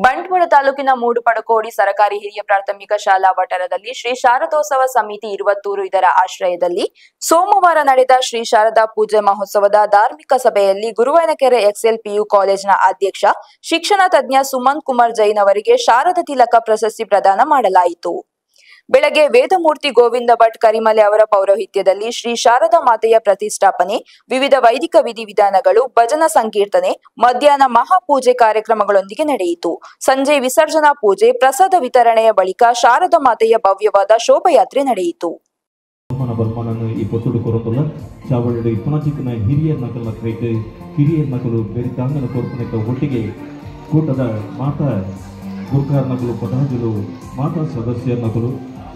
ಬಂಟ್ವಾಳ ತಾಲೂಕಿನ ಮೂಡುಪಡಕೋಡಿ ಸರ್ಕಾರಿ ಹಿರಿಯ ಪ್ರಾಥಮಿಕ ಶಾಲಾ ವಠಾರದಲ್ಲಿ ಶ್ರೀ ಶಾರದೋತ್ಸವ ಸಮಿತಿ 20 ಇದರ ಆಶ್ರಯದಲ್ಲಿ ಸೋಮವಾರ ನಡೆದ ಶ್ರೀ ಶಾರದಾ ಪೂಜೆ ಮಹೋತ್ಸವದ ಧಾರ್ಮಿಕ ಸಭೆಯಲ್ಲಿ ಗುರುವಾಯನಕೆರೆ ಎಕ್ಸೆಲ್ ಪಿಯು ಕಾಲೇಜಿನ ಅಧ್ಯಕ್ಷ ಶಿಕ್ಷಣ ತಜ್ಞ ಸುಮಂತ್ ಕುಮಾರ್ ಜೈನ್ ಅವರಿಗೆ ಶಾರದಾ ತಿಲಕ ಪ್ರಶಸ್ತಿ ಪ್ರದಾನ ಮಾಡಲಾಯಿತು. ಬೆಳಗ್ಗೆ ವೇದಮೂರ್ತಿ ಗೋವಿಂದ ಭಟ್ ಕರಿಮಲೆ ಅವರ ಪೌರೋಹಿತ್ಯದಲ್ಲಿ ಶ್ರೀ ಶಾರದಾ ಮಾತೆಯ ಪ್ರತಿಷ್ಠಾಪನೆ, ವಿವಿಧ ವೈದಿಕ ವಿಧಿವಿಧಾನಗಳು, ಭಜನಾ ಸಂಕೀರ್ತನೆ, ಮಧ್ಯಾಹ್ನ ಮಹಾಪೂಜೆ ಕಾರ್ಯಕ್ರಮಗಳೊಂದಿಗೆ ನಡೆಯಿತು. ಸಂಜೆ ವಿಸರ್ಜನಾ ಪೂಜೆ, ಪ್ರಸಾದ ವಿತರಣೆಯ ಬಳಿಕ ಶಾರದಾ ಮಾತೆಯ ಭವ್ಯವಾದ ಶೋಭಾಯಾತ್ರೆ ನಡೆಯಿತು.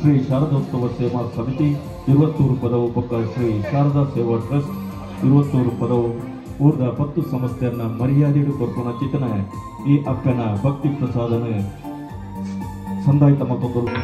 ಶ್ರೀ ಶಾರದೋತ್ಸವ ಸೇವಾ ಸಮಿತಿ 20 ಪದವು ಪಕ್ಕ ಶ್ರೀ ಶಾರದಾ ಸೇವಾ ಟ್ರಸ್ಟ್ 20 ಪದವು ಊರ್ದ 10 ಸಂಸ್ಥೆಯನ್ನ ಮರ್ಯಾದೆಡು ಕೊರ್ಪನ ಚಿತನ ಈ ಅಪ್ಪನ ಭಕ್ತಿ ಪ್ರಸಾದನ ಸಂದಾಯಿತ ಮತ್ತೊಂದು